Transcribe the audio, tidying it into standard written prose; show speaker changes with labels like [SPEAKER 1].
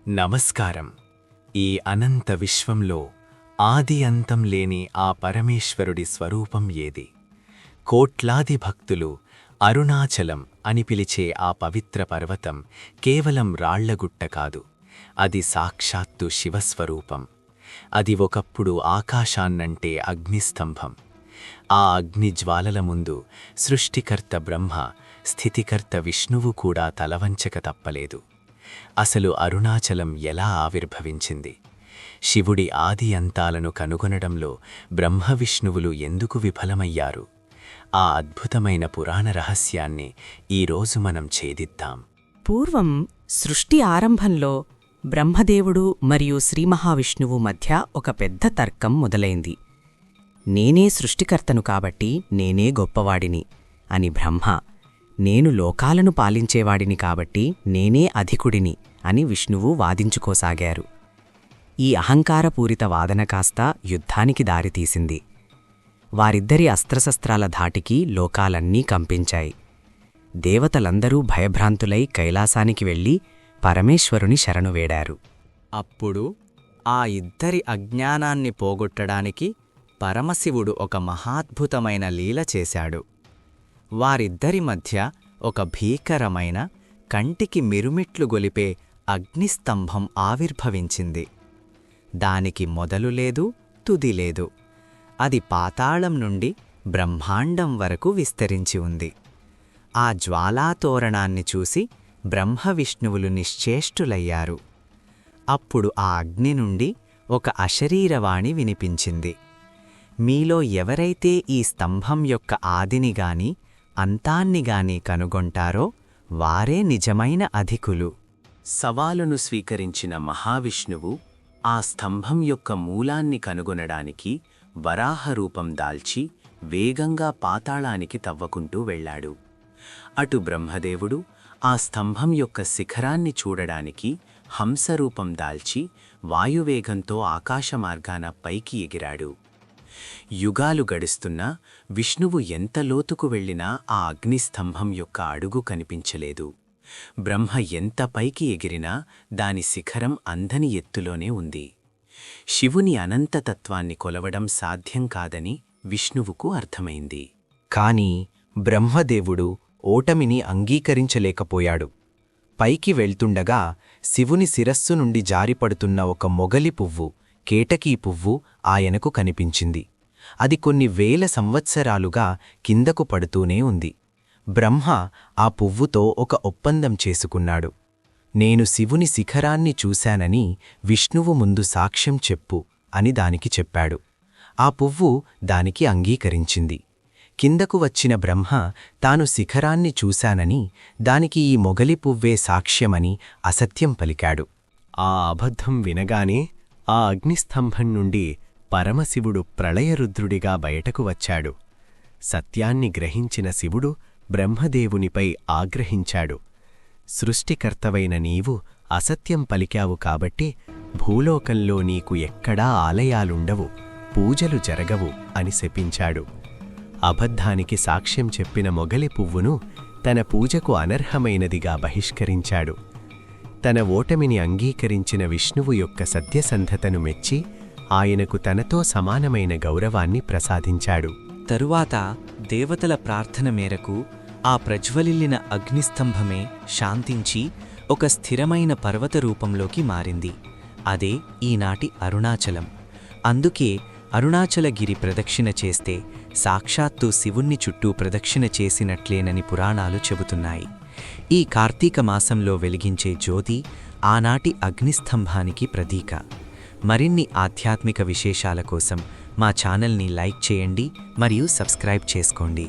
[SPEAKER 1] నమస్కారం. ఈ అనంత విశ్వంలో ఆది అంతం లేని ఆ పరమేశ్వరుడి స్వరూపం ఏది? కోట్లాది భక్తులు అరుణాచలం అని పిలిచే ఆ పవిత్ర పర్వతం కేవలం రాళ్లగుట్ట కాదు, అది సాక్షాత్తు శివస్వరూపం. అది ఒకప్పుడు ఆకాశాన్నంటే అగ్నిస్తంభం. ఆ అగ్నిజ్వాలల ముందు సృష్టికర్త బ్రహ్మ, స్థితికర్త విష్ణువు కూడా తలవంచక తప్పలేదు. అసలు అరుణాచలం ఎలా ఆవిర్భవించింది? శివుడి ఆది అంతాలను కనుగొనడంలో బ్రహ్మ విష్ణువులు ఎందుకు విఫలమయ్యారు? ఆ అద్భుతమైన పురాణ రహస్యాన్ని ఈరోజు మనం ఛేదిద్దాం.
[SPEAKER 2] పూర్వం సృష్టి ఆరంభంలో బ్రహ్మదేవుడు మరియు శ్రీమహావిష్ణువు మధ్య ఒక పెద్ద తర్కం మొదలైంది. నేనే సృష్టికర్తను కాబట్టి నేనే గొప్పవాడిని అని బ్రహ్మ, నేను లోకాలను పాలించేవాడిని కాబట్టి నేనే అధికుడిని అని విష్ణువు వాదించుకోసాగారు. ఈ అహంకారపూరిత వాదన కాస్త యుద్ధానికి దారితీసింది. వారిద్దరి అస్త్రశస్త్రాల ధాటికి లోకాలన్నీ కంపించాయి. దేవతలందరూ భయభ్రాంతులై కైలాసానికి వెళ్లి పరమేశ్వరుని శరణు వేడారు.
[SPEAKER 3] అప్పుడు ఆ ఇద్దరి అజ్ఞానాన్ని పోగొట్టడానికి పరమశివుడు ఒక మహాద్భుతమైన లీల చేశాడు. వారిద్దరి మధ్య ఒక భీకరమైన, కంటికి మిరుమిట్లు గొలిపే అగ్నిస్తంభం ఆవిర్భవించింది. దానికి మొదలు లేదు, తుది లేదు. అది పాతాళం నుండి బ్రహ్మాండం వరకు విస్తరించి ఉంది. ఆ జ్వాలాతోరణాన్ని చూసి బ్రహ్మవిష్ణువులు నిశ్చేష్టులయ్యారు. అప్పుడు ఆ అగ్ని నుండి ఒక అశరీరవాణి వినిపించింది. మీలో ఎవరైతే ఈ స్తంభం యొక్క ఆదినిగాని అంతాన్నిగాని కనుగొంటారో వారే నిజమైన అధికులు.
[SPEAKER 1] సవాలును స్వీకరించిన మహావిష్ణువు ఆ స్తంభం యొక్క మూలాన్ని కనుగొనడానికి వరాహరూపం దాల్చి వేగంగా పాతాళానికి తవ్వకుంటూ వెళ్లాడు. అటు బ్రహ్మదేవుడు ఆ స్తంభం యొక్క శిఖరాన్ని చూడడానికి హంసరూపం దాల్చి వాయువేగంతో ఆకాశమార్గాన పైకి ఎగిరాడు. యుగాలు గడుస్తున్నా విష్ణువు ఎంత లోతుకు వెళ్లినా ఆ అగ్నిస్తంభం యొక్క అడుగు కనిపించలేదు. బ్రహ్మ ఎంత పైకి ఎగిరినా దాని శిఖరం అందని ఎత్తులోనే ఉంది. శివుని అనంతతత్వాన్ని కొలవడం సాధ్యం కాదని విష్ణువుకు అర్థమైంది.
[SPEAKER 4] కాని బ్రహ్మదేవుడు ఓటమిని అంగీకరించలేకపోయాడు. పైకి వెళ్తుండగా శివుని శిరస్సు నుండి జారిపడుతున్న ఒక మొగలి పువ్వు, కేటకీ పువ్వు ఆయనకు కనిపించింది. అది కొన్ని వేల సంవత్సరాలుగా కిందకు పడుతూనే ఉంది. బ్రహ్మ ఆ పువ్వుతో ఒక ఒప్పందం చేసుకున్నాడు. నేను శివుని శిఖరాన్ని చూశానని విష్ణువు ముందు సాక్ష్యం చెప్పు అని దానికి చెప్పాడు. ఆ పువ్వు దానికి అంగీకరించింది. కిందకు వచ్చిన బ్రహ్మ తాను శిఖరాన్ని చూశానని, దానికి ఈ మొగలి పువ్వే సాక్ష్యమని అసత్యం పలికాడు.
[SPEAKER 5] ఆ అబద్ధం వినగానే ఆ అగ్నిస్తంభం నుండి పరమశివుడు ప్రళయరుద్రుడిగా బయటకు వచ్చాడు. సత్యాన్ని గ్రహించిన శివుడు బ్రహ్మదేవునిపై ఆగ్రహించాడు. సృష్టికర్తవైన నీవు అసత్యం పలికావు కాబట్టి భూలోకంలో నీకు ఎక్కడా ఆలయాలుండవు, పూజలు జరగవు అని శపించాడు. అబద్ధానికి సాక్ష్యం చెప్పిన మొగలి పువ్వును తన పూజకు అనర్హమైనదిగా బహిష్కరించాడు. తన ఓటమిని అంగీకరించిన విష్ణువు యొక్క సత్యసంధతను మెచ్చి ఆయనకు తనతో సమానమైన గౌరవాన్ని ప్రసాదించాడు.
[SPEAKER 3] తరువాత దేవతల ప్రార్థన మేరకు ఆ ప్రజ్వలిల్లిన అగ్నిస్తంభమే శాంతించి ఒక స్థిరమైన పర్వత రూపంలోకి మారింది. అదే ఈనాటి అరుణాచలం. అందుకే అరుణాచలగిరి ప్రదక్షిణ చేస్తే సాక్షాత్తు శివుణ్ణి చుట్టూ ప్రదక్షిణ చేసినట్లేనని పురాణాలు చెబుతున్నాయి. ఈ కార్తీక మాసంలో వెలిగించే జ్యోతి ఆనాటి అగ్నిస్తంభానికి ప్రతీక. మరిన్ని ఆధ్యాత్మిక విశేషాల కోసం మా ఛానల్ని లైక్ చేయండి మరియు సబ్స్క్రైబ్ చేసుకోండి.